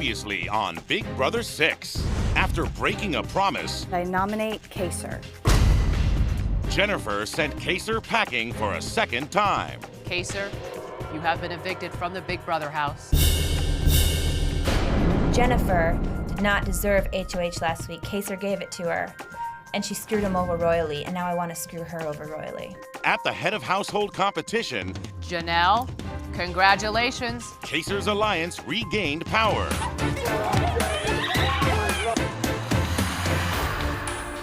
Previously on Big Brother 6. After breaking a promise, I nominate Kaser. Jennifer sent Kaser packing for a second time. Kaser, you have been evicted from the Big Brother house. Jennifer did not deserve HOH last week. Kaser gave it to her, and she screwed him over royally, and now I want to screw her over royally. At the head of household competition, Janelle, congratulations. Kaser's alliance regained power.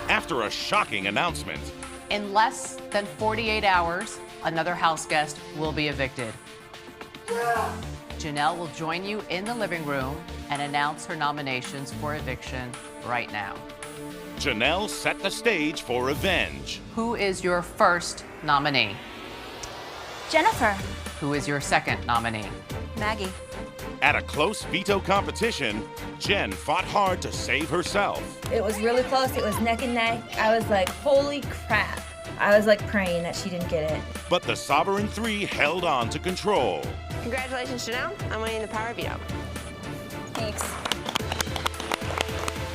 After a shocking announcement, In less than 48 hours, another house guest will be evicted. Janelle will join you in the living room and announce her nominations for eviction right now. Janelle set the stage for revenge. Who is your first nominee? Jennifer. Who is your second nominee? Maggie. At a close veto competition, Jen fought hard to save herself. It was really close. It was neck and neck. I was like, holy crap. I was like praying that she didn't get it. But the Sovereign Three held on to control. Congratulations, Janelle. I'm winning the power veto. Thanks.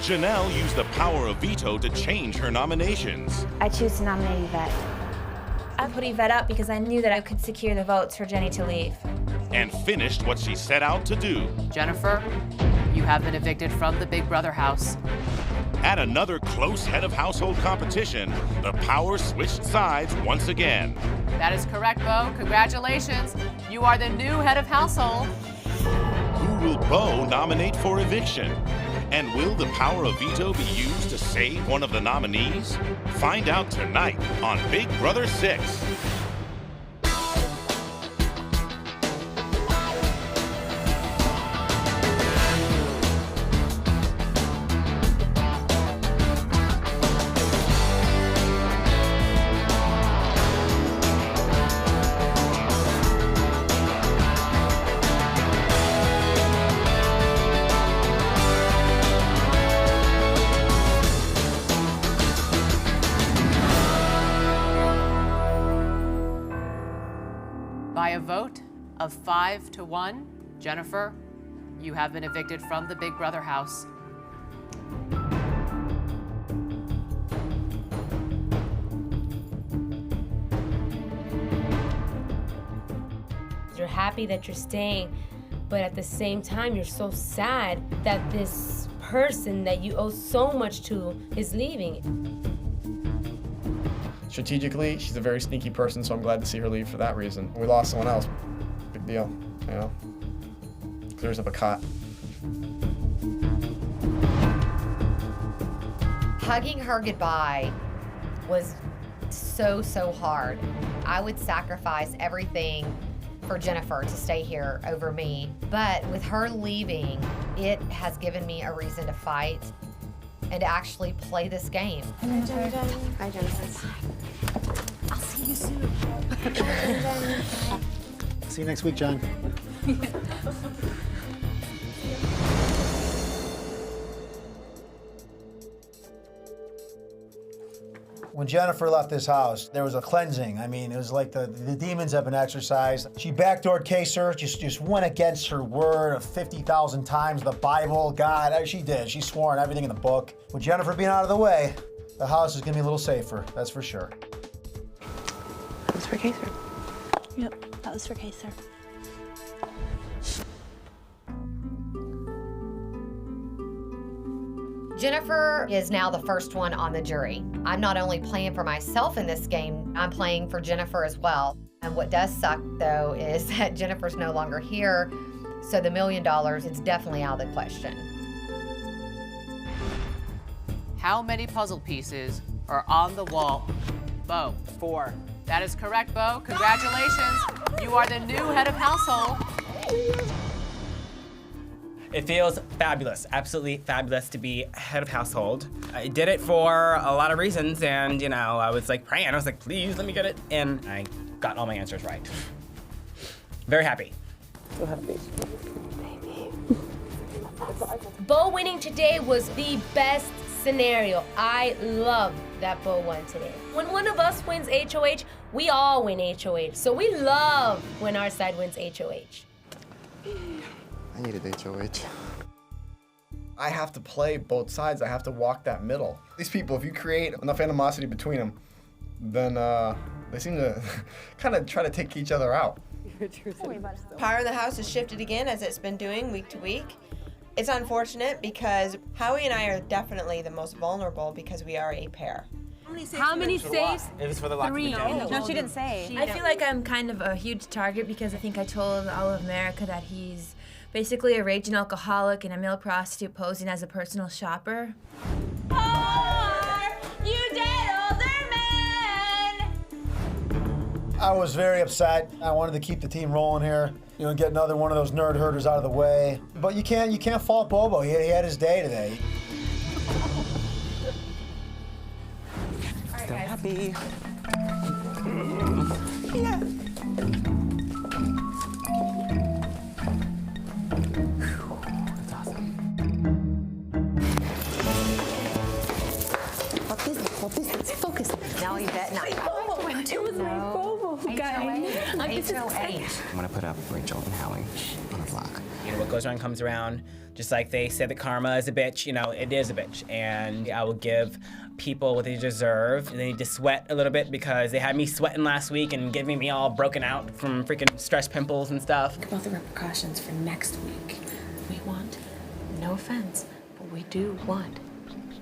Janelle used the power of veto to change her nominations. I choose to nominate Yvette. I put Yvette up because I knew that I could secure the votes for Jenny to leave. And finished what she set out to do. Jennifer, you have been evicted from the Big Brother house. At another close head of household competition, the power switched sides once again. That is correct, Bo. Congratulations. You are the new head of household. Who will Bo nominate for eviction? And will the power of veto be used to save one of the nominees? Find out tonight on Big Brother 6. By a vote of 5-1, Jennifer, you have been evicted from the Big Brother house. You're happy that you're staying, but at the same time, you're so sad that this person that you owe so much to is leaving. Strategically, she's a very sneaky person, so I'm glad to see her leave for that reason. We lost someone else. Big deal, you know? Clears up a cot. Hugging her goodbye was so hard. I would sacrifice everything for Jennifer to stay here over me. But with her leaving, it has given me a reason to fight and to actually play this game. Hi, Jennifer. I'll see you soon. See you next week, John. When Jennifer left this house, there was a cleansing. I mean, it was like the demons have been exorcised. She backdoored Kaser, just went against her word of 50,000 times, the Bible, God, she did. She swore on everything in the book. With Jennifer being out of the way, the house is gonna be a little safer, that's for sure. That's for Kaser. Yep, that was for Kaser. Jennifer is now the first one on the jury. I'm not only playing for myself in this game, I'm playing for Jennifer as well. And what does suck, though, is that Jennifer's no longer here, so the $1 million, it's definitely out of the question. How many puzzle pieces are on the wall? Bo. 4. That is correct, Bo. Congratulations. You are the new head of household. It feels fabulous, absolutely fabulous to be head of household. I did it for a lot of reasons, and you know, I was like praying. I was like, please let me get it, and I got all my answers right. Very happy. So happy. Bo winning today was the best scenario. I love that Bo won today. When one of us wins HOH, we all win HOH. So we love when our side wins HOH. I needed HOH. I have to play both sides. I have to walk that middle. These people, if you create enough animosity between them, then they seem to kind of try to take each other out. Power in the house has shifted again, as it's been doing week to week. It's unfortunate because Howie and I are definitely the most vulnerable because we are a pair. How many saves? It was for the lock. 3. No, she didn't say. I feel like I'm kind of a huge target because I think I told all of America that he's basically a raging alcoholic and a male prostitute posing as a personal shopper. You dead older man! I was very upset. I wanted to keep the team rolling here. You know, get another one of those nerd herders out of the way. But you can't fault Bobo. He had his day today. Still happy. Yeah. That's awesome. Focus. No, you bet not. I'm gonna put up Rachel and Howie on a vlog. You know, what goes around comes around. Just like they say that karma is a bitch, you know, it is a bitch. And I will give people what they deserve. They need to sweat a little bit because they had me sweating last week and getting me all broken out from freaking stress pimples and stuff. Think about the repercussions for next week. We want, no offense, but we do want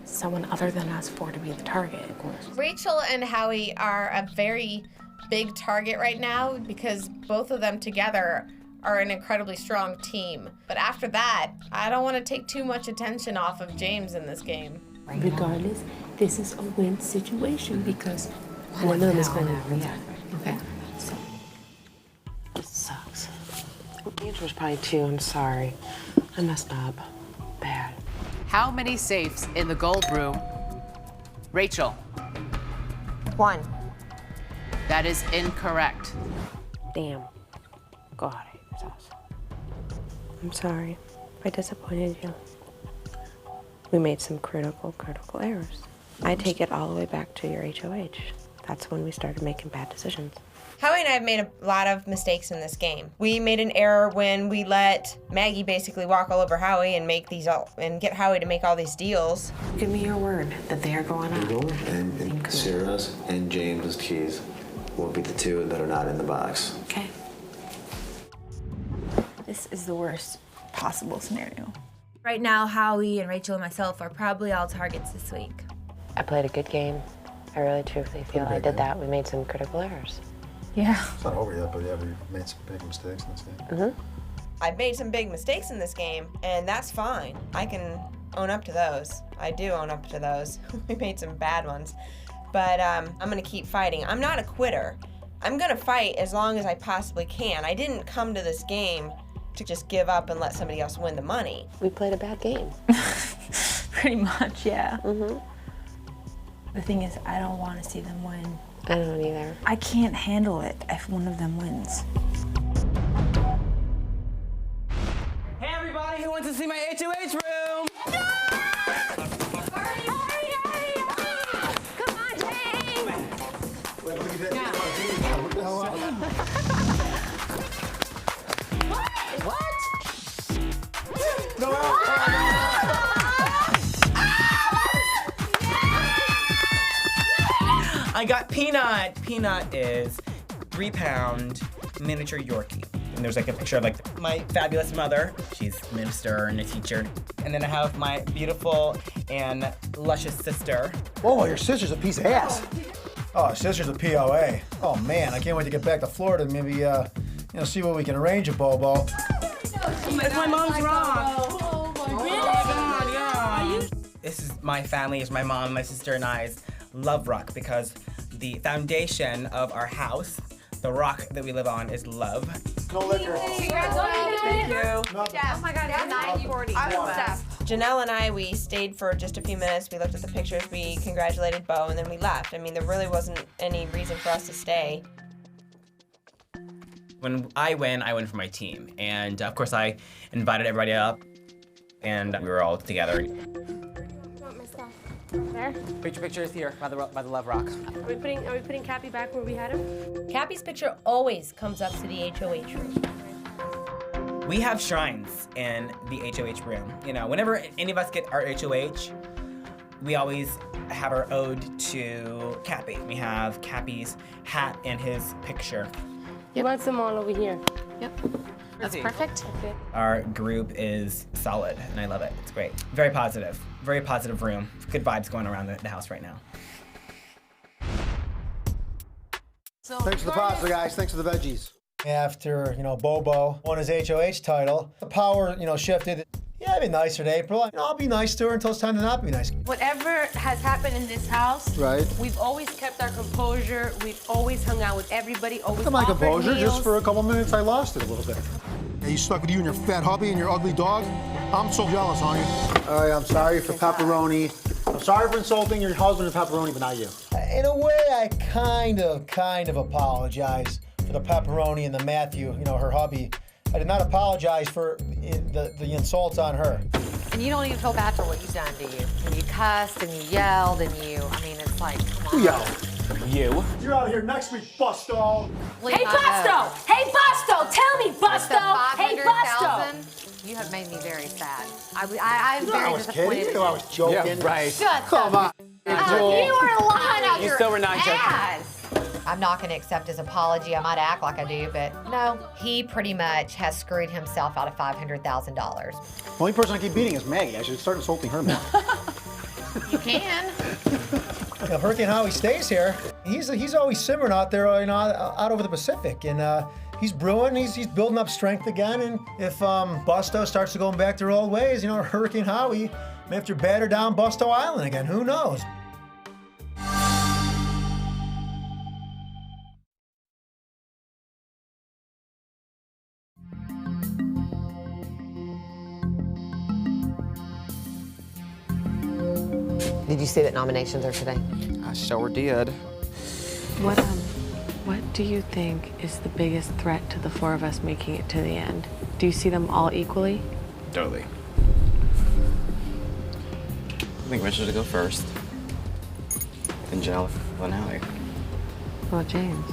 someone other than us four to be the target, of course. Rachel and Howie are a very big target right now because both of them together are an incredibly strong team. But after that, I don't want to take too much attention off of James in this game. Regardless, this is a win situation because one of them is going to win. Okay? So, this sucks. The answer was probably 2. I'm sorry. I messed up. Bad. How many safes in the gold room? Rachel. 1. That is incorrect. Damn. God, I hate this house. I'm sorry. I disappointed you. We made some critical errors. I take it all the way back to your HOH. That's when we started making bad decisions. Howie and I have made a lot of mistakes in this game. We made an error when we let Maggie basically walk all over Howie and make these and get Howie to make all these deals. Give me your word that they are going up. And Sarah's and James's keys will be the 2 that are not in the box. Okay. This is the worst possible scenario. Right now, Howie and Rachel and myself are probably all targets this week. I played a good game. I really truthfully feel I did that. We made some critical errors. Yeah. It's not over yet, but yeah, we made some big mistakes in this game. I've made some big mistakes in this game, and that's fine. I can own up to those. I do own up to those. We made some bad ones. But I'm gonna keep fighting. I'm not a quitter. I'm gonna fight as long as I possibly can. I didn't come to this game to just give up and let somebody else win the money. We played a bad game. Pretty much, yeah. The thing is, I don't want to see them win. I don't either. I can't handle it if one of them wins. Hey everybody, who wants to see my HOH room? Come on, James! I got Peanut. Peanut is 3-pound miniature Yorkie. And there's like a picture of like my fabulous mother. She's a minister and a teacher. And then I have my beautiful and luscious sister. Whoa, your sister's a piece of ass. Oh, sister's a POA. Oh man, I can't wait to get back to Florida and maybe see what we can arrange at Bobo. It's my mom's rock. Oh my God, yeah. This is my family, it's my mom, my sister, and I's love rock because the foundation of our house, the rock that we live on, is love. No liquor. Thank you. Oh my God, it's 9:40. Janelle and I, we stayed for just a few minutes. We looked at the pictures, we congratulated Bo, and then we left. I mean, there really wasn't any reason for us to stay. When I win for my team. And of course I invited everybody up and we were all together. There? Picture is here by the love rock. Are we putting Cappy back where we had him? Cappy's picture always comes up to the HOH room. We have shrines in the HOH room. You know, whenever any of us get our HOH, we always have our ode to Cappy. We have Cappy's hat and his picture. You want some all over here? Yep. That's perfect. Our group is solid, and I love it. It's great. Very positive room. Good vibes going around the house right now. Thanks for the pasta, guys. Thanks for the veggies. After, Bobo won his HOH title, the power, shifted. Yeah, I'd be nicer to April. I'll be nice to her until it's time to not be nice. Whatever has happened in this house, Right. We've always kept our composure. We've always hung out with everybody, always My offered composure, meals. just for a couple minutes, I lost it a little bit. Are you stuck with you and your fat hubby and your ugly dog? I'm so jealous, honey. All right, I'm sorry for pepperoni. I'm sorry for insulting your husband and pepperoni, but not you. In a way, I kind of apologize for the pepperoni and the Matthew, her hubby. I did not apologize for the insults on her. And you don't even feel bad for what you've done, do you? And you cussed and you yelled and it's like, come on. Who yelled? You. You're out of here next week, Busto. Hey, Busto! Hey, Busto! Tell me, Busto! Hey, Busto! $500,000, you have made me very sad. I'm very I was disappointed. kidding. I was joking. Yeah, right. Come on. You were lying out You your still were not joking. ass. I'm not going to accept his apology. I might act like I do, but no. He pretty much has screwed himself out of $500,000. The only person I keep beating is Maggie. I should start insulting her more. You can. If Hurricane Howie stays here, he's always simmering out there, out over the Pacific, and he's brewing. He's building up strength again. And if Busto starts to go back to their old ways, Hurricane Howie may have to batter down Busto Island again. Who knows? Did you see that nominations are today? I sure did. What do you think is the biggest threat to the four of us making it to the end? Do you see them all equally? Totally. I think Richard to go first. Then Janelle, then Howie. Well, James.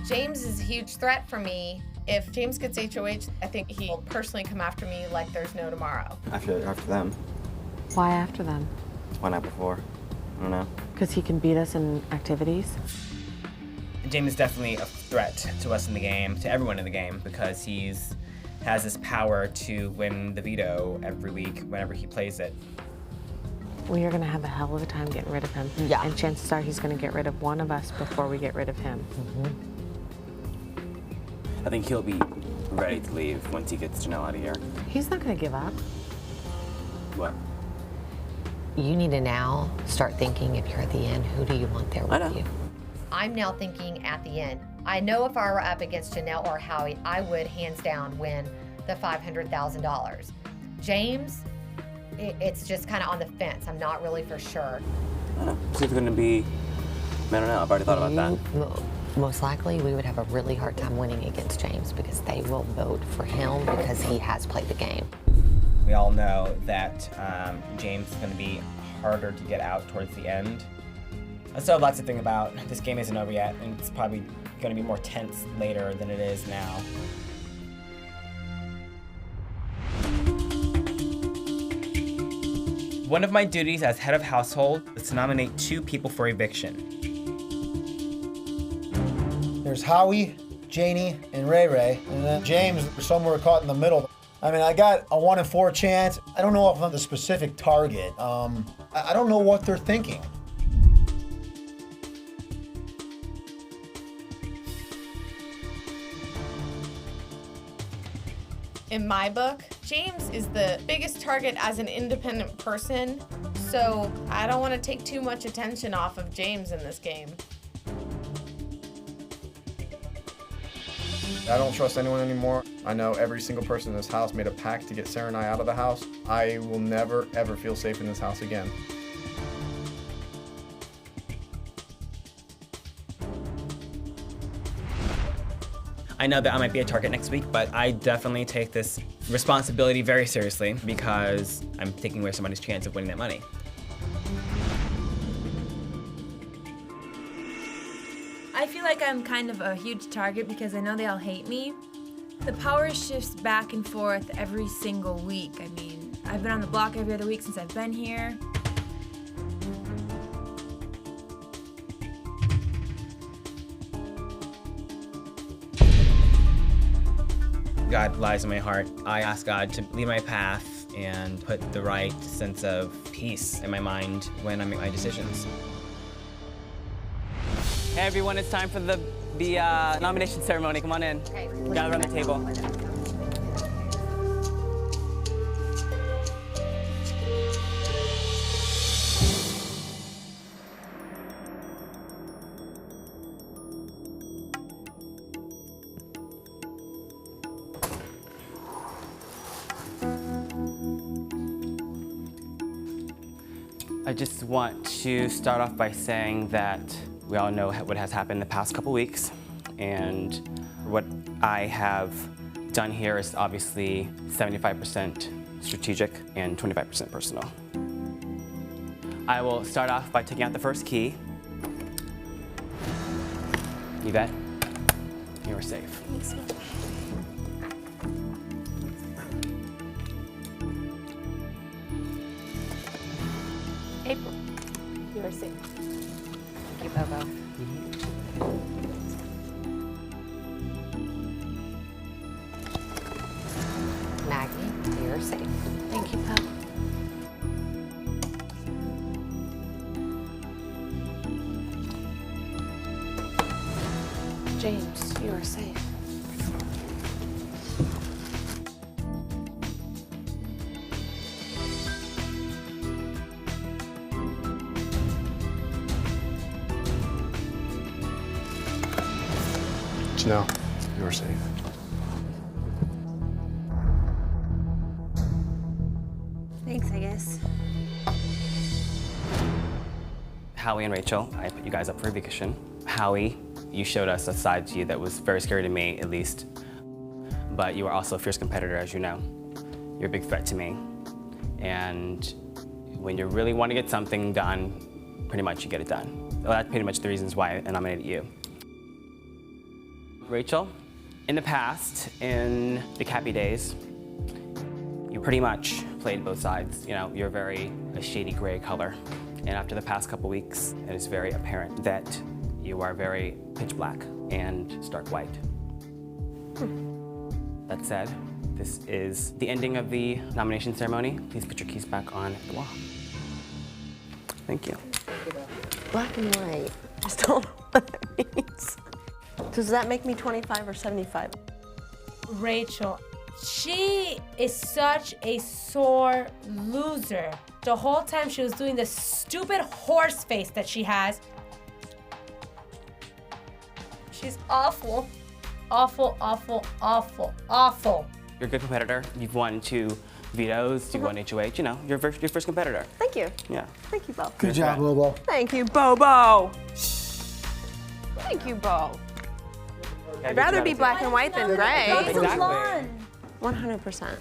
James is a huge threat for me. If James gets HOH, I think he'll personally come after me like there's no tomorrow. After them. Why after them? Why not before? I don't know. Because he can beat us in activities? James is definitely a threat to us in the game, to everyone in the game, because has this power to win the veto every week whenever he plays it. Well, you're going to have a hell of a time getting rid of him. Yeah. And chances are he's going to get rid of one of us before we get rid of him. I think he'll be ready to leave once he gets Janelle out of here. He's not going to give up. What? You need to now start thinking if you're at the end, who do you want there with you? I'm now thinking at the end. I know if I were up against Janelle or Howie, I would hands down win the $500,000. James, it's just kind of on the fence. I'm not really for sure. I don't know. It's either going to be, I don't know. I've already thought about that. Most likely, we would have a really hard time winning against James because they will vote for him because he has played the game. We all know that James is going to be harder to get out towards the end. I still have lots to think about. This game isn't over yet, and it's probably going to be more tense later than it is now. One of my duties as head of household is to nominate 2 people for eviction. There's Howie, Janie, and Ray Ray, and then James somewhere caught in the middle. I mean, I got a 1 in 4 chance. I don't know if I'm the specific target. I don't know what they're thinking. In my book, James is the biggest target as an independent person, so I don't want to take too much attention off of James in this game. I don't trust anyone anymore. I know every single person in this house made a pact to get Sarah and I out of the house. I will never, ever feel safe in this house again. I know that I might be a target next week, but I definitely take this responsibility very seriously because I'm taking away somebody's chance of winning that money. I feel like I'm kind of a huge target because I know they all hate me. The power shifts back and forth every single week. I mean, I've been on the block every other week since I've been here. God lies in my heart. I ask God to lead my path and put the right sense of peace in my mind when I make my decisions. Hey everyone, it's time for the nomination ceremony. Come on in. Okay. Gather around the table. I just want to start off by saying that we all know what has happened the past couple weeks, and what I have done here is obviously 75% strategic and 25% personal. I will start off by taking out the first key. Yvette, you are safe. Thanks. April, you are safe. Thank you, Bobo. Maggie, you're safe. Thank you, Pop. James, you are safe. No, you're safe. Thanks, I guess. Howie and Rachel, I put you guys up for eviction. Howie, you showed us a side to you that was very scary to me, at least. But you are also a fierce competitor, as you know. You're a big threat to me. And when you really want to get something done, pretty much you get it done. Well, that's pretty much the reasons why I nominated you. Rachel, in the past, in the Cappy days, you pretty much played both sides. You know, you're very a shady gray color. And after the past couple weeks, it is very apparent that you are very pitch black and stark white. That said, this is the ending of the nomination ceremony. Please put your keys back on the wall. Thank you. Black and white. Just don't know what that means. Does that make me 25 or 75? Rachel, she is such a sore loser. The whole time she was doing this stupid horse face that she has. She's awful. Awful, awful, awful, awful. You're a good competitor. You've won 2 vetoes, you've won HOH, you know, you're your first competitor. Thank you. Yeah. Thank you, Bo. Good job, Bobo. Thank you, Bobo. Thank you, Bo. I'd rather be black and white than gray. Exactly. 100%.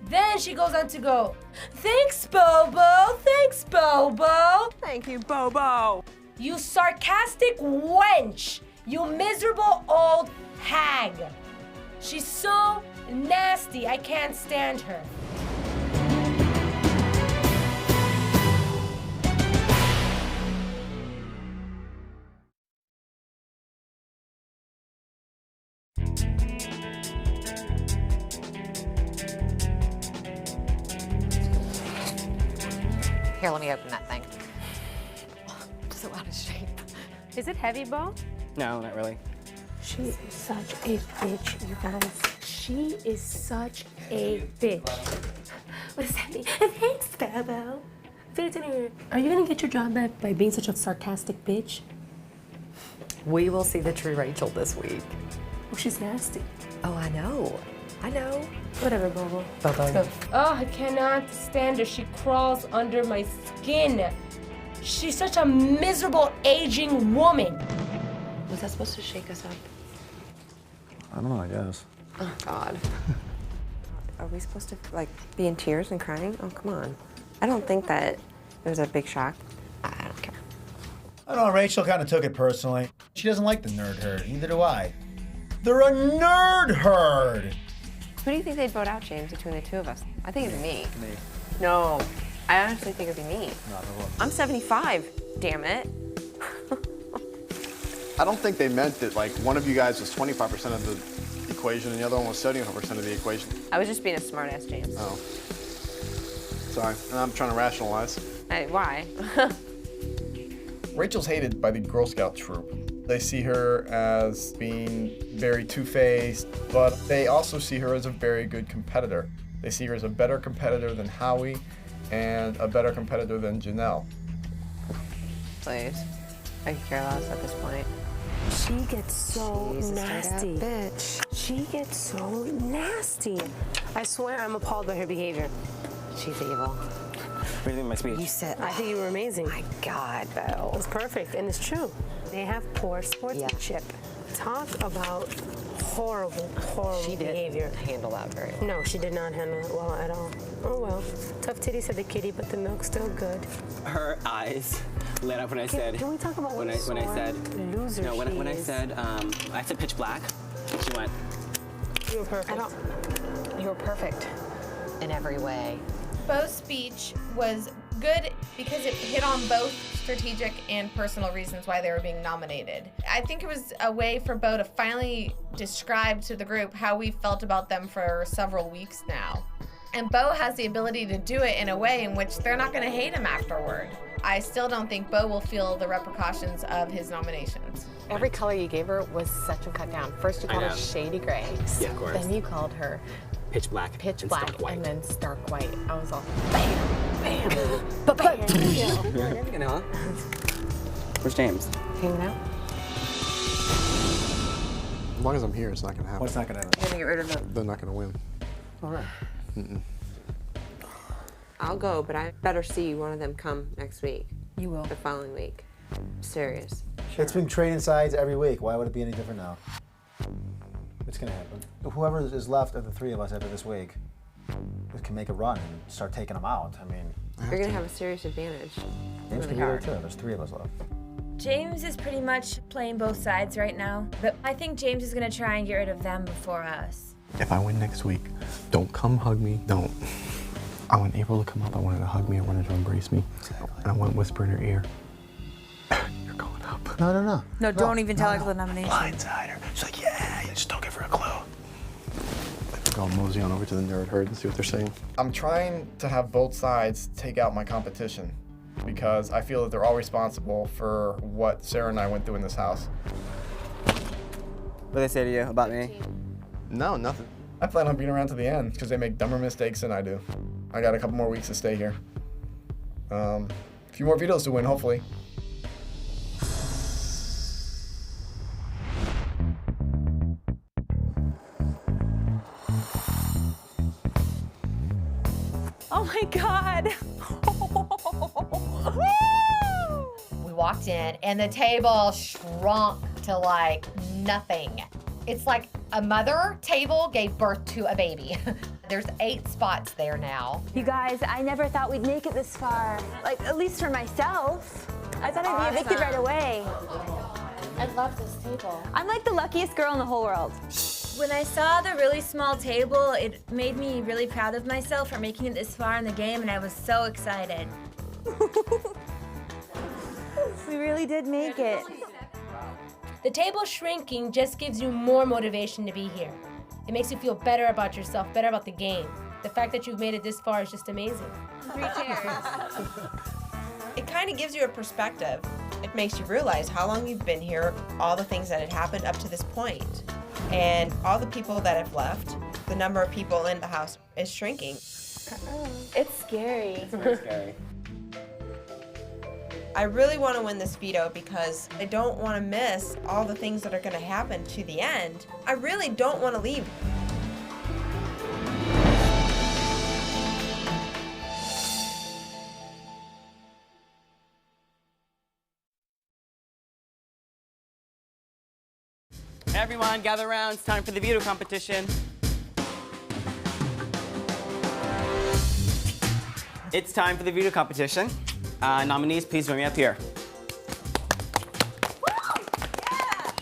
Then she goes on to go, thanks, Bobo. Thanks, Bobo. Thank you, Bobo. You sarcastic wench. You miserable old hag. She's so nasty. I can't stand her. Here, let me open that thing. So out of shape. Is it heavy, Bo? No, not really. She is such a bitch, you guys. She is such a bitch. What does that mean? Thanks, Bobo. Are you gonna get your job back by being such a sarcastic bitch? We will see the true Rachel this week. Oh, she's nasty. Oh, I know. I know. Whatever, Bobo. Bye-bye. Oh, I cannot stand her. She crawls under my skin. She's such a miserable aging woman. Was that supposed to shake us up? I don't know, I guess. Oh, God. Are we supposed to, like, be in tears and crying? Oh, come on. I don't think that it was a big shock. I don't care. I don't know, Rachel kind of took it personally. She doesn't like the nerd herd, neither do I. They're a nerd herd. Who do you think they'd vote out, James, between the two of us? I think it'd be me. Me. No, I honestly think it'd be me. No, I'm 75, damn it. I don't think they meant that like one of you guys was 25% of the equation and the other one was 75% of the equation. I was just being a smartass, James. Oh. Sorry, and I'm trying to rationalize. Hey, why? Rachel's hated by the Girl Scout troop. They see her as being very two-faced, but they also see her as a very good competitor. They see her as a better competitor than Howie and a better competitor than Janelle. Please. I could care less at this point. She gets so She's a nasty. straight-up Bitch. She gets so nasty. I swear I'm appalled by her behavior. She's evil. What do you think of my speech? You said, I think you were amazing. My God, Beau. It was perfect, and it's true. They have poor sportsmanship. Talk about horrible, horrible behavior. Handle that very well. No, she did not handle it well at all. Oh well. Tough titty said the kitty, but the milk's still good. Her eyes lit up when I said. Can we talk about when I said loser no when I she is. said pitch black. She went. You were perfect. You were perfect. In every way. Beau's speech was good because it hit on both strategic and personal reasons why they were being nominated. I think it was a way for Beau to finally describe to the group how we felt about them for several weeks now. And Beau has the ability to do it in a way in which they're not going to hate him afterward. I still don't think Beau will feel the repercussions of his nominations. Every color you gave her was such a cut down. First you called her shady gray. Yeah, of course. Then you called her pitch black. Pitch and black stark white. and then stark white. I was all bam, bam, bam. You know. Where's James? Hanging out. As long as I'm here, it's not gonna happen. What's not gonna happen? You're gonna get rid of them. They're not gonna win. All right. I'll go, but I better see one of them come next week. You will. The following week. Serious. It's been trading sides every week. Why would it be any different now? It's gonna happen. Whoever is left of the three of us after this week can make a run and start taking them out. I mean, You're gonna have a serious advantage. James can be there too. There's three of us left. James is pretty much playing both sides right now, but I think James is gonna try and get rid of them before us. If I win next week, don't come hug me. Don't. I want April to come up. I want her to hug me. I want her to embrace me. And I want to whisper in her ear, you're going up. No. No, don't even tell her the nomination. Blindside her. She's like, yeah, just don't give her a clue. I think I'll mosey on over to the nerd herd and see what they're saying. I'm trying to have both sides take out my competition because I feel that they're all responsible for what Sarah and I went through in this house. What did they say to you about me? No, nothing. I plan on being around to the end because they make dumber mistakes than I do. I got a couple more weeks to stay here. A few more vetoes to win, hopefully. Oh my God! We walked in and the table shrunk to like nothing. It's like a mother table gave birth to a baby. There's 8 spots there now. You guys, I never thought we'd make it this far. Like, at least for myself. I thought I'd be evicted right away. I love this table. I'm like the luckiest girl in the whole world. When I saw the really small table, it made me really proud of myself for making it this far in the game, and I was so excited. We really did make it. The table shrinking just gives you more motivation to be here. It makes you feel better about yourself, better about the game. The fact that you've made it this far is just amazing. 3 chairs. It kind of gives you a perspective. It makes you realize how long you've been here, all the things that had happened up to this point. And all the people that have left, the number of people in the house is shrinking. It's scary. It's very scary. I really want to win this veto because I don't want to miss all the things that are going to happen to the end. I really don't want to leave. Everyone, gather around. It's time for the veto competition. It's time for the veto competition. Nominees, please join me up here.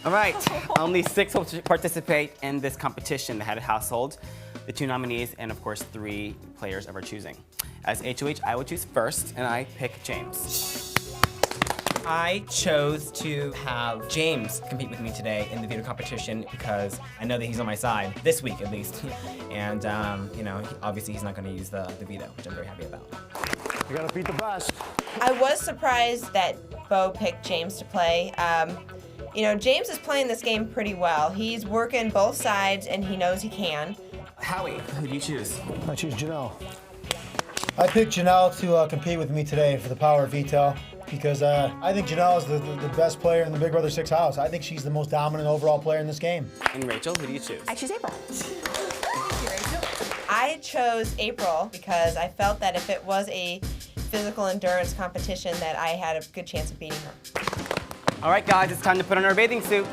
All right, only 6 will participate in this competition, the head of household, the 2 nominees, and of course 3 players of our choosing. As HOH, I will choose first, and I pick James. I chose to have James compete with me today in the veto competition because I know that he's on my side, this week at least. And, you know, obviously he's not going to use the veto, which I'm very happy about. You gotta beat the best. I was surprised that Bo picked James to play. You know, James is playing this game pretty well. He's working both sides, and he knows he can. Howie, who do you choose? I choose Janelle. I picked Janelle to compete with me today for the power of veto because I think Janelle is the best player in the Big Brother 6 house. I think she's the most dominant overall player in this game. And Rachel, who do you choose? I choose April. I chose April because I felt that if it was a physical endurance competition that I had a good chance of beating her. All right, guys, it's time to put on our bathing suits.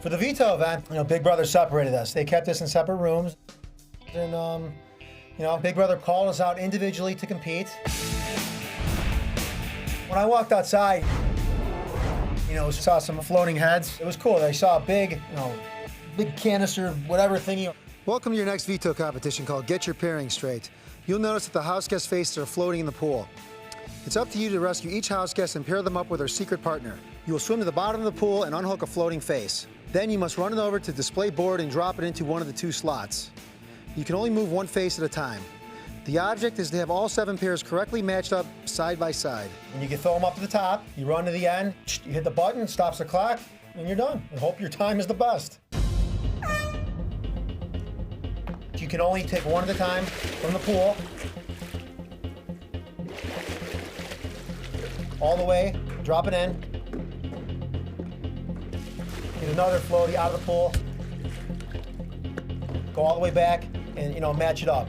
For the veto event, you know, Big Brother separated us. They kept us in separate rooms. And, you know, Big Brother called us out individually to compete. When I walked outside, you know, saw some floating heads. It was cool. I saw a big, you know, big canister, whatever thingy. Welcome to your next veto competition called Get Your Pairing Straight. You'll notice that the house guest faces are floating in the pool. It's up to you to rescue each house guest and pair them up with their secret partner. You will swim to the bottom of the pool and unhook a floating face. Then you must run it over to display board and drop it into one of the 2 slots. You can only move one face at a time. The object is to have all 7 pairs correctly matched up side by side. When you can throw them up to the top, you run to the end, you hit the button, stops the clock, and you're done. And hope your time is the best. You can only take one at a time from the pool. All the way, drop it in. Get another floaty out of the pool. Go all the way back and, you know, match it up.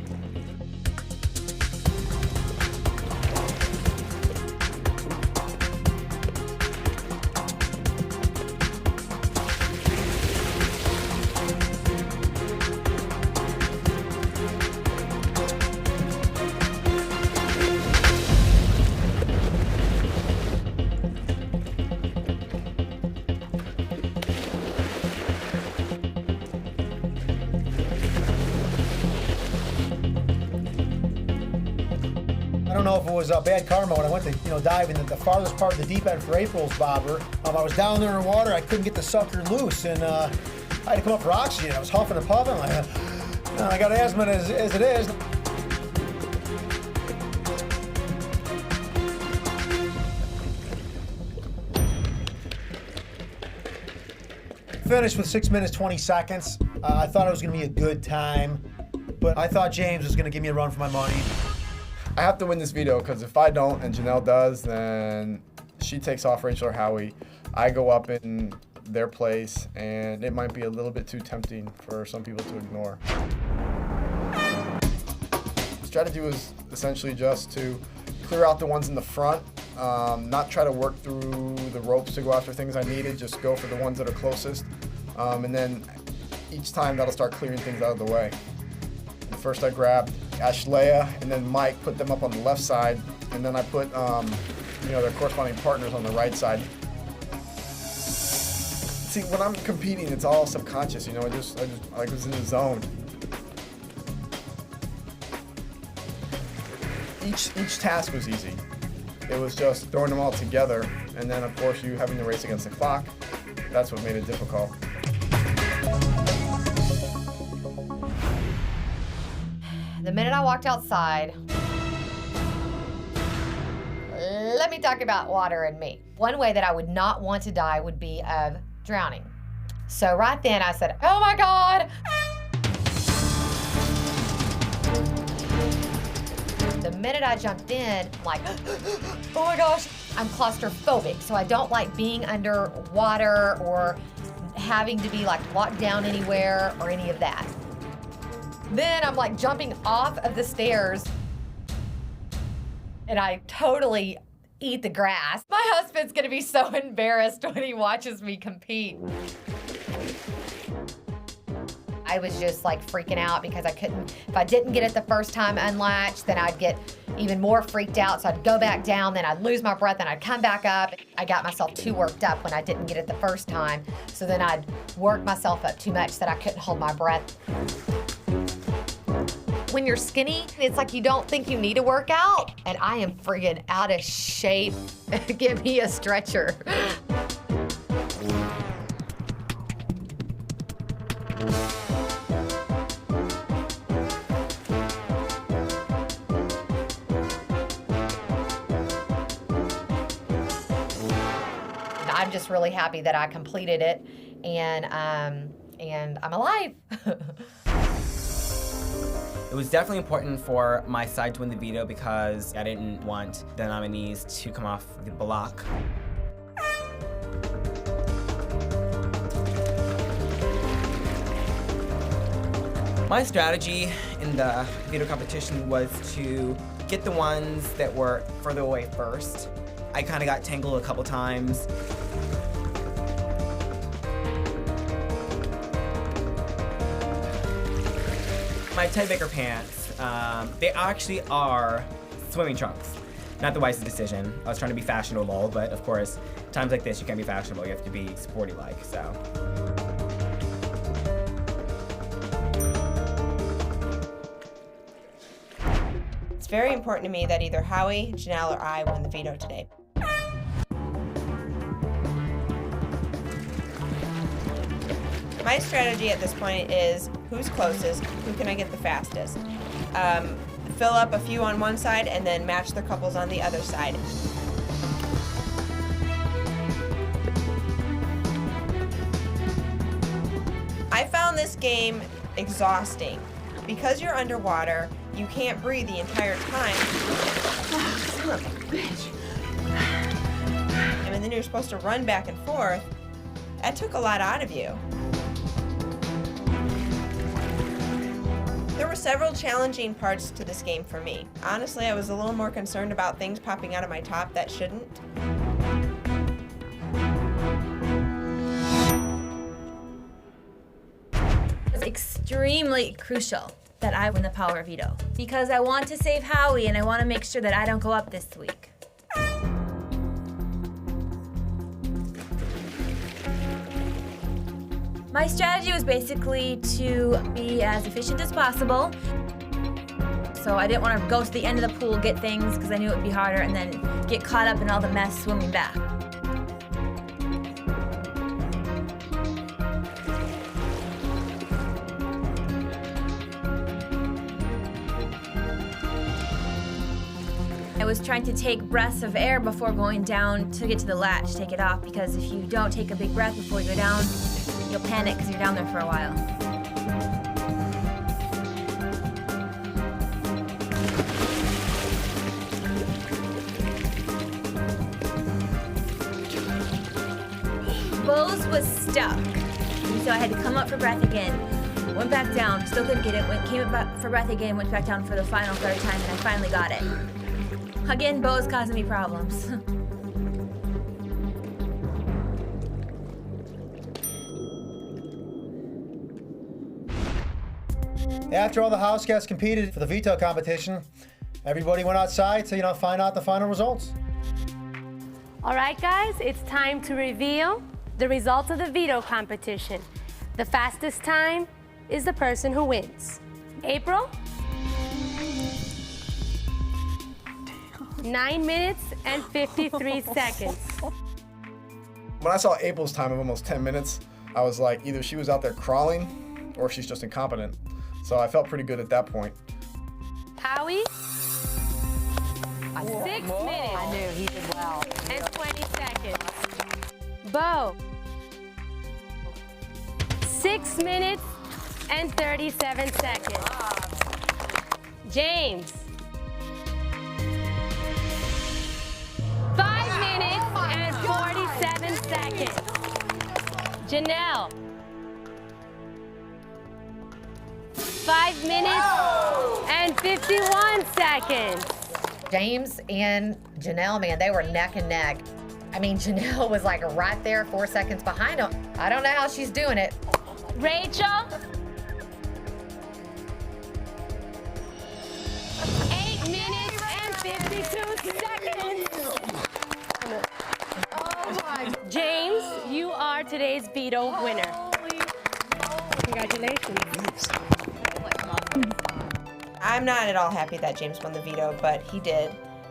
I don't know if it was bad karma when I went to, you know, dive in the farthest part of the deep end for April's bobber. I was down there in the water. I couldn't get the sucker loose, and I had to come up for oxygen. I was huffing and puffing. I got asthma as it is. Finished with 6 minutes, 20 seconds. I thought it was going to be a good time, but I thought James was going to give me a run for my money. I have to win this veto because if I don't and Janelle does, then she takes off Rachel or Howie. I go up in their place, and it might be a little bit too tempting for some people to ignore. The strategy was essentially just to clear out the ones in the front, not try to work through the ropes to go after things I needed, just go for the ones that are closest. And then each time that'll start clearing things out of the way. First I grabbed Ashlea and then Mike, put them up on the left side, and then I put you know, their corresponding partners on the right side. See, when I'm competing, it's all subconscious, you know, I just was in the zone. Each task was easy. It was just throwing them all together, and then of course you having to race against the clock. That's what made it difficult. The minute I walked outside, let me talk about water and me. One way that I would not want to die would be of drowning. So right then I said, oh my God. The minute I jumped in, I'm like, oh my gosh, I'm claustrophobic. So I don't like being under water or having to be like locked down anywhere or any of that. Then I'm like jumping off of the stairs and I totally eat the grass. My husband's gonna be so embarrassed when he watches me compete. I I was just like freaking out because I couldn't, if I didn't get it the first time unlatched, then I'd get even more freaked out. So I'd go back down, then I'd lose my breath, and I'd come back up. I got myself too worked up when I didn't get it the first time. So then I'd work myself up too much that I couldn't hold my breath. When you're skinny, it's like you don't think you need to work out, and I am friggin' out of shape. Give me a stretcher. I'm just really happy that I completed it, and I'm alive. It was definitely important for my side to win the veto because I didn't want the nominees to come off the block. My strategy in the veto competition was to get the ones that were further away first. I kind of got tangled a couple times. My tiebreaker pants, they actually are swimming trunks. Not the wisest decision. I was trying to be fashionable, but of course, times like this, you can't be fashionable. You have to be sporty-like, so. It's very important to me that either Howie, Janelle, or I win the veto today. My strategy at this point is who's closest, who can I get the fastest. Fill up a few on one side and then match the couples on the other side. I found this game exhausting. Because you're underwater, you can't breathe the entire time. Oh, son of a bitch. And then you're supposed to run back and forth. That took a lot out of you. There were several challenging parts to this game for me. Honestly, I was a little more concerned about things popping out of my top that shouldn't. It's extremely crucial that I win the power veto because I want to save Howie and I want to make sure that I don't go up this week. My strategy was basically to be as efficient as possible. So I didn't want to go to the end of the pool, get things, because I knew it would be harder, and then get caught up in all the mess swimming back. I was trying to take breaths of air before going down to get to the latch, take it off, because if you don't take a big breath before you go down, you'll panic because you're down there for a while. Bose was stuck, so I had to come up for breath again. Went back down, still couldn't get it, came up for breath again, went back down for the final third time, and I finally got it. Again, Bo's causing me problems. After all the house cats competed for the veto competition, everybody went outside to, find out the final results. All right, guys, it's time to reveal the results of the veto competition. The fastest time is the person who wins. April? 9 minutes and 53 seconds. When I saw April's time of almost 10 minutes, I was like, either she was out there crawling or she's just incompetent. So I felt pretty good at that point. Howie? 6 minutes. I knew he did well. And 20 seconds. Bo? 6 minutes and 37 seconds. James? 5 minutes and 47 seconds. Janelle? 5 minutes and 51 seconds. James and Janelle, man, they were neck and neck. I mean, Janelle was like right there, 4 seconds behind him. I don't know how she's doing it. Rachel? today's veto winner. Congratulations. I'm not at all happy that James won the veto, but he did.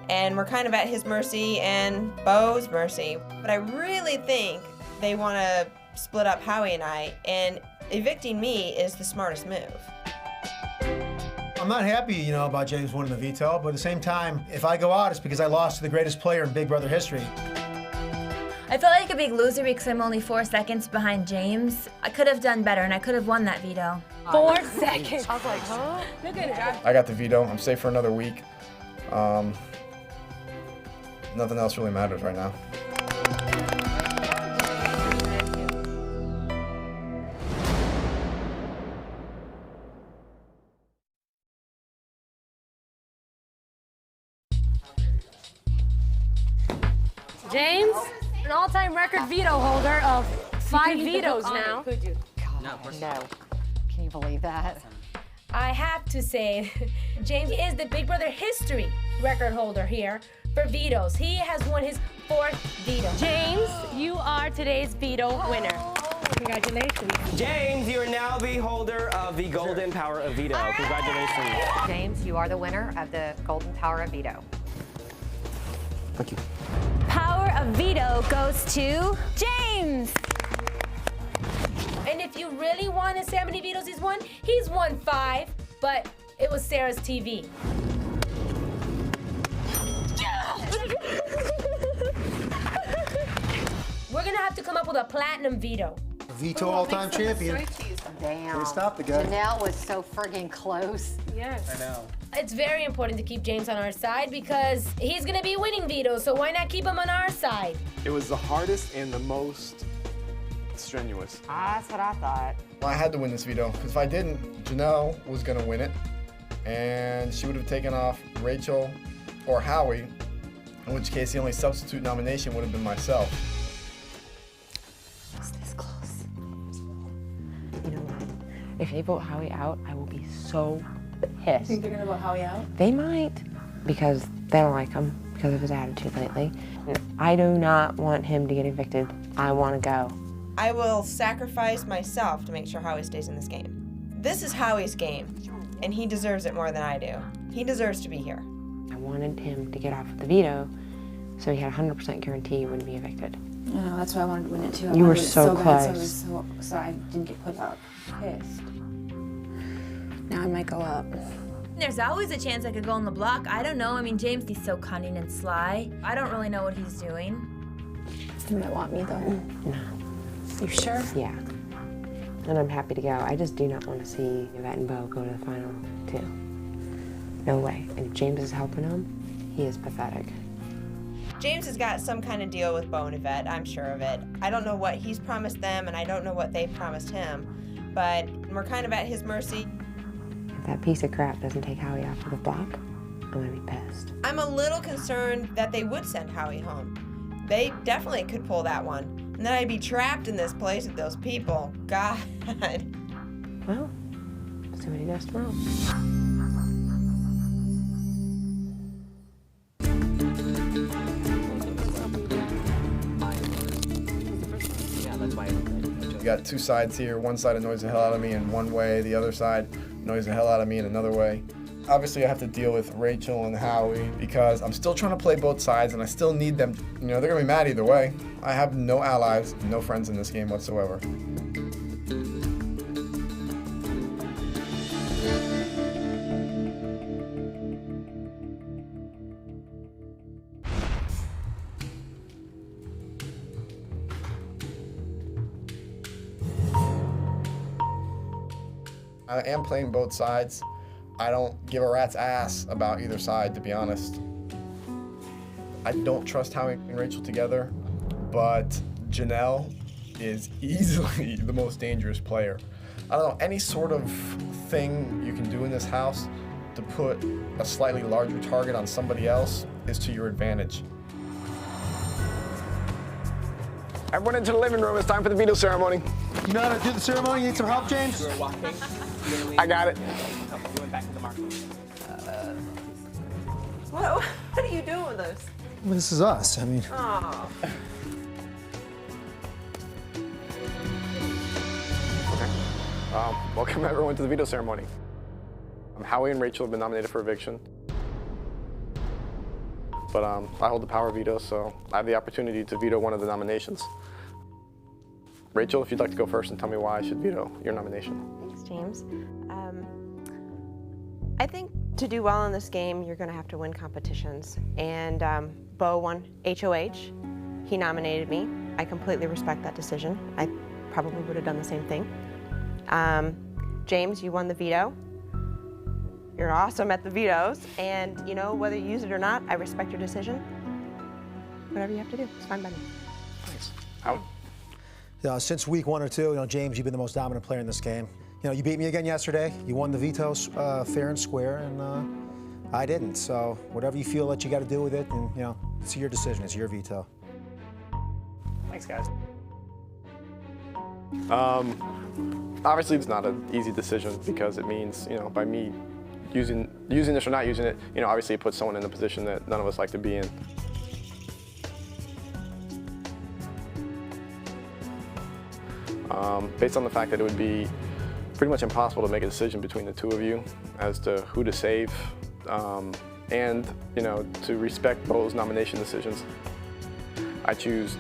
And we're kind of at his mercy and Bo's mercy. But I really think they want to split up Howie and I, and evicting me is the smartest move. I'm not happy, about James winning the veto, but at the same time, if I go out, it's because I lost to the greatest player in Big Brother history. I felt like a big loser because I'm only 4 seconds behind James. I could have done better, and I could have won that veto. 4 seconds. I was like, huh? Look at it. I got the veto. I'm safe for another week. Nothing else really matters right now. James, an all-time record veto holder of 5 vetoes now. Could you? No. Can you believe that? I have to say, James is the Big Brother history record holder here for vetoes. He has won his 4th veto. James, you are today's veto winner. Congratulations. James, you are now the holder of the Golden Power of Veto. Congratulations. James, you are the winner of the Golden Power of Veto. Thank you. Power of veto goes to James. And if you really want to say how many vetoes he's won 5, but it was Sarah's TV. We're gonna have to come up with a platinum veto. Veto all-time champion. Damn. Can't stop the guy. Janelle was so friggin' close. Yes. I know. It's very important to keep James on our side because he's gonna be winning vetoes, so why not keep him on our side? It was the hardest and the most strenuous. That's what I thought. Well, I had to win this veto, because if I didn't, Janelle was going to win it, and she would have taken off Rachel or Howie, in which case the only substitute nomination would have been myself. It's this close. You know what? If they vote Howie out, I will be so pissed. You think they're gonna vote Howie out? They might, because they don't like him because of his attitude lately. I do not want him to get evicted. I want to go. I will sacrifice myself to make sure Howie stays in this game. This is Howie's game, and he deserves it more than I do. He deserves to be here. I wanted him to get off with the veto, so he had a 100% guarantee he wouldn't be evicted. I know, that's why I wanted to win it too. You were so bad, close. so I didn't get put up. Pissed. Now I might go up. There's always a chance I could go on the block. I don't know. I mean, James, he's so cunning and sly. I don't really know what he's doing. You might want me though. No. You sure? Yeah. And I'm happy to go. I just do not want to see Yvette and Bo go to the final 2. No way. And if James is helping him, he is pathetic. James has got some kind of deal with Bo and Yvette, I'm sure of it. I don't know what he's promised them, and I don't know what they've promised him, but we're kind of at his mercy. If that piece of crap doesn't take Howie off of the block, I'm gonna be pissed. I'm a little concerned that they would send Howie home. They definitely could pull that one. And then I'd be trapped in this place with those people. God. Well, see what he does tomorrow. You got 2 sides here. One side annoys the hell out of me in one way, the other side annoys the hell out of me in another way. Obviously, I have to deal with Rachel and Howie because I'm still trying to play both sides and I still need them. They're gonna be mad either way. I have no allies, no friends in this game whatsoever. I am playing both sides. I don't give a rat's ass about either side, to be honest. I don't trust Howie and Rachel together, but Janelle is easily the most dangerous player. I don't know, any sort of thing you can do in this house to put a slightly larger target on somebody else is to your advantage. Everyone into the living room. It's time for the veto ceremony. You know how to do the ceremony? You need some help, James? We were walking. I got it. We went back to the market. What are you doing with us? Well, this is us. I mean, Oh. Welcome everyone to the veto ceremony. Howie and Rachel have been nominated for eviction. But I hold the power of veto, so I have the opportunity to veto one of the nominations. Rachel, if you'd like to go first and tell me why I should veto your nomination. Thanks, James. I think to do well in this game, you're going to have to win competitions. And Bo won HOH. He nominated me. I completely respect that decision. I probably would have done the same thing. James, you won the veto. You're awesome at the vetoes, and you know, whether you use it or not, I respect your decision. Whatever you have to do, it's fine by me. Thanks. Howie? Since week 1 or 2, James, you've been the most dominant player in this game. You beat me again yesterday. You won the veto fair and square, and I didn't. So whatever you feel that you got to do with it, and it's your decision. It's your veto. Thanks, guys. Obviously, it's not an easy decision because it means, by me using this or not using it, obviously it puts someone in a position that none of us like to be in. Based on the fact that it would be pretty much impossible to make a decision between the two of you as to who to save, and to respect Bo's nomination decisions, I choose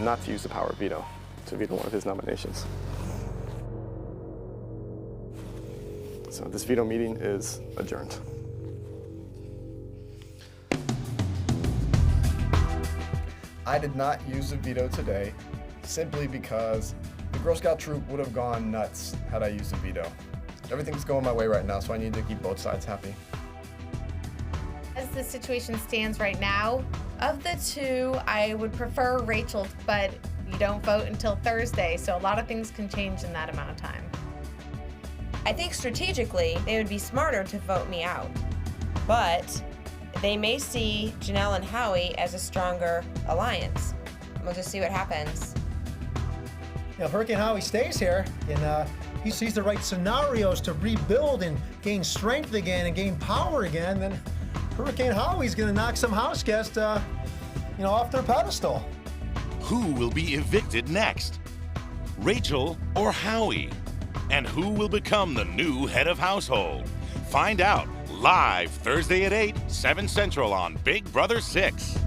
not to use the power of veto to veto one of his nominations. So this veto meeting is adjourned. I did not use the veto today simply because the Girl Scout troop would have gone nuts had I used the veto. Everything's going my way right now, so I need to keep both sides happy. As the situation stands right now, of the two, I would prefer Rachel, but you don't vote until Thursday, so a lot of things can change in that amount of time. I think strategically, they would be smarter to vote me out. But they may see Janelle and Howie as a stronger alliance. We'll just see what happens. If Hurricane Howie stays here and he sees the right scenarios to rebuild and gain strength again and gain power again, then Hurricane Howie's going to knock some house guests, off their pedestal. Who will be evicted next? Rachel or Howie? And who will become the new head of household? Find out live Thursday at 8, 7 Central on Big Brother 6.